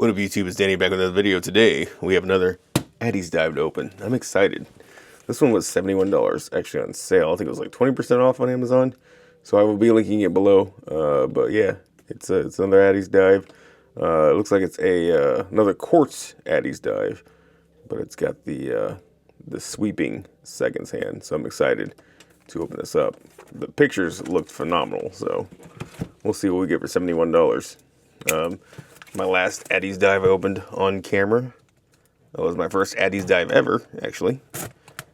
What up, YouTube? It's Danny back with another video. Today we have another ADDIESDIVE to open. I'm excited. This one was $71 actually on sale. I think it was like 20% off on Amazon. So I will be linking it below. But yeah, it's another ADDIESDIVE. It looks like it's another quartz ADDIESDIVE, but it's got the sweeping seconds hand. So I'm excited to open this up. The pictures looked phenomenal, so we'll see what we get for $71. My last ADDIESDIVE I opened on camera. That was my first ADDIESDIVE ever, actually.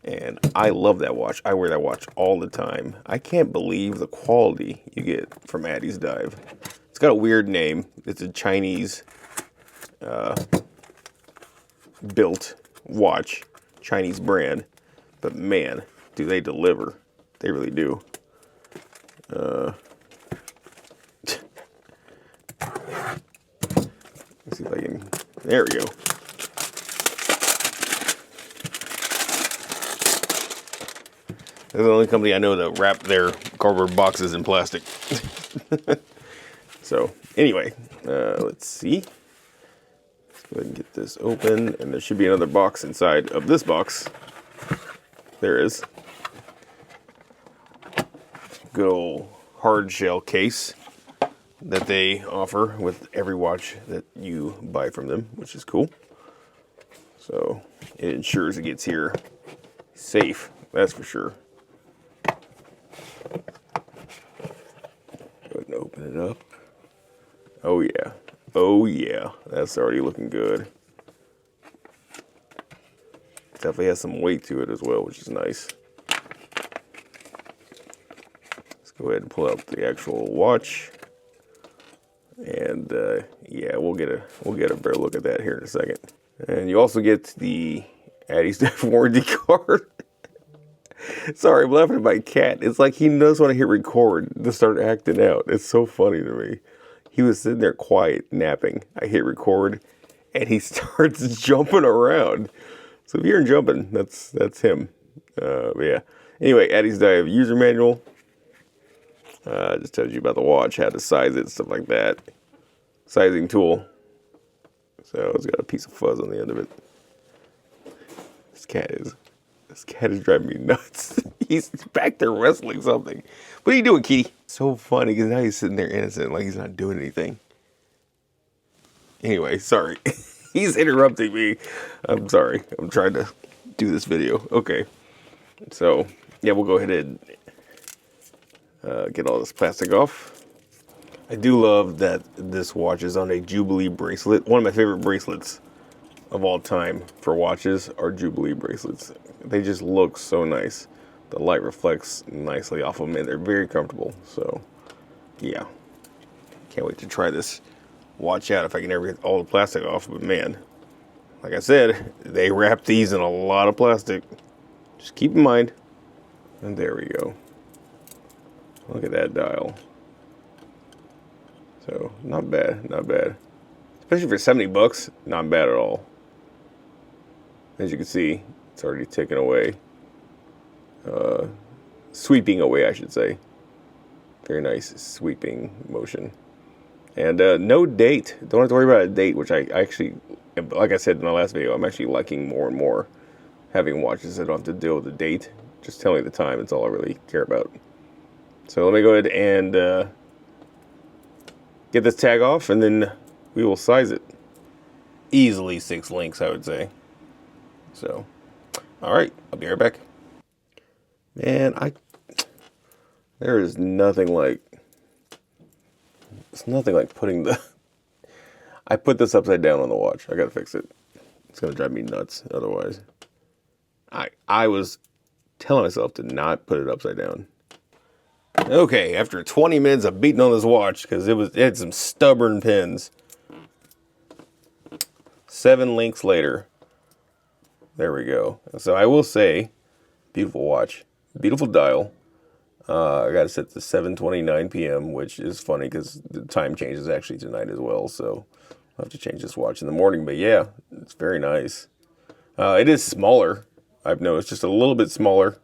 And I love that watch. I wear that watch all the time. I can't believe the quality you get from ADDIESDIVE. It's got a weird name. It's a Chinese built watch, Chinese brand. But man, do they deliver. They really do. Let's see if I can, there we go. They're the only company I know that wrap their cardboard boxes in plastic. So, anyway, let's see. Let's go ahead and get this open, and there should be another box inside of this box. There is. Good old hard shell case that they offer with every watch that you buy from them, which is cool. So it ensures it gets here safe, that's for sure. Go ahead and open it up. Oh yeah, oh yeah, that's already looking good. Definitely has some weight to it as well, which is nice. Let's go ahead and pull out the actual watch. And yeah, we'll get a better look at that here in a second. And you also get the ADDIESDIVE warranty card. Sorry, I'm laughing at my cat. It's like he knows when I hit record to start acting out. It's so funny to me. He was sitting there quiet, napping. I hit record, and he starts jumping around. So if you hear him jumping, that's him. But yeah. Anyway, ADDIESDIVE user manual. Just tells you about the watch, how to size it, stuff like that. Sizing tool. So it's got a piece of fuzz on the end of it. This cat is driving me nuts. He's back there wrestling something. What are you doing, kitty? So funny, because now he's sitting there innocent, like he's not doing anything. Anyway, sorry. He's interrupting me. I'm sorry. I'm trying to do this video. Okay. So, yeah, we'll go ahead and get all this plastic off. I do love that this watch is on a Jubilee bracelet. One of my favorite bracelets of all time for watches are Jubilee bracelets. They just look so nice. The light reflects nicely off of them, and they're very comfortable. So, yeah. Can't wait to try this watch out if I can ever get all the plastic off. But man, like I said, they wrap these in a lot of plastic. Just keep in mind. And there we go. Look at that dial. So, not bad, not bad. Especially for 70 bucks, not bad at all. As you can see, it's already taken away. Sweeping away, I should say. Very nice sweeping motion. And no date. Don't have to worry about a date, which I actually, like I said in my last video, I'm actually liking more and more having watches that don't have to deal with the date. Just tell me the time, it's all I really care about. So let me go ahead and get this tag off, and then we will size it. Easily 6 links, I would say. So, all right, I'll be right back. Man, there is nothing like, it's nothing like putting the, I put this upside down on the watch. I gotta fix it. It's gonna drive me nuts otherwise. I was telling myself to not put it upside down. Okay, after 20 minutes of beating on this watch, because it had some stubborn pins. 7 links later. There we go. So I will say, beautiful watch. Beautiful dial. I got it set to 7:29 p.m., which is funny because the time changes actually tonight as well. So I'll have to change this watch in the morning. But yeah, it's very nice. It is smaller. I've noticed just a little bit smaller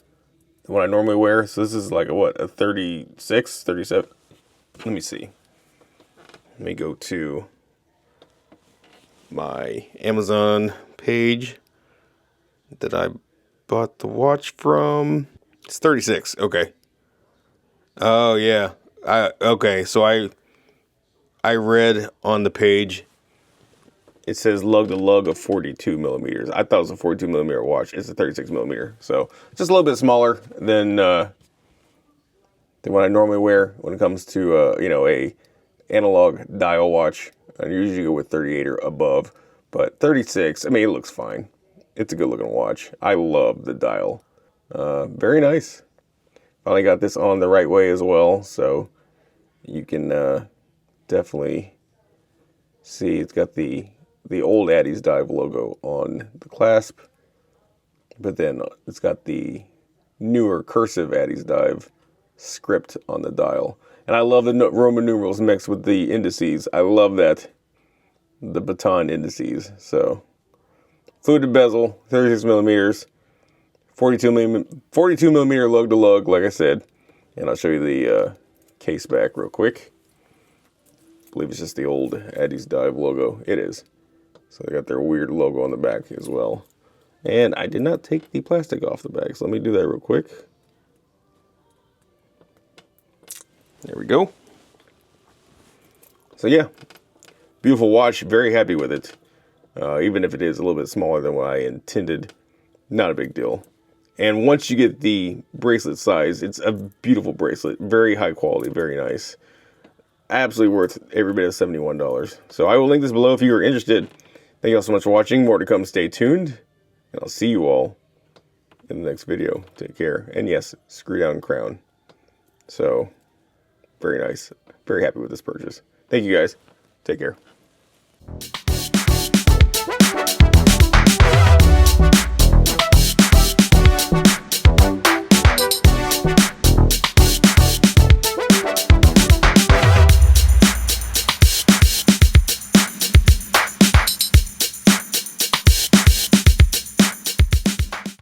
than what I normally wear. So this is like a what, a 36, 37? Let me see. Let me go to my Amazon page that I bought the watch from. It's 36. Okay. Oh yeah. Okay. So I read on the page. It says lug to lug of 42 millimeters. I thought it was a 42 millimeter watch. It's a 36 millimeter. So just a little bit smaller than what I normally wear when it comes to you know, a analog dial watch. I usually go with 38 or above, but 36, I mean, it looks fine. It's a good looking watch. I love the dial. Very nice. Finally got this on the right way as well, so you can definitely see it's got the old ADDIESDIVE logo on the clasp, but then it's got the newer cursive ADDIESDIVE script on the dial. And I love the Roman numerals mixed with the indices. I love that. The baton indices. So, fluted bezel, 36 millimeters, 42 millimeter lug to lug, like I said. And I'll show you the case back real quick. I believe it's just the old ADDIESDIVE logo. It is. So they got their weird logo on the back as well. And I did not take the plastic off the back, so let me do that real quick. There we go. So yeah, beautiful watch. Very happy with it. Even if it is a little bit smaller than what I intended, not a big deal. And once you get the bracelet size, it's a beautiful bracelet. Very high quality, very nice. Absolutely worth every bit of $71. So I will link this below if you are interested. Thank you all so much for watching. More to come. Stay tuned. And I'll see you all in the next video. Take care. And yes, screw down crown. So, very nice. Very happy with this purchase. Thank you guys. Take care.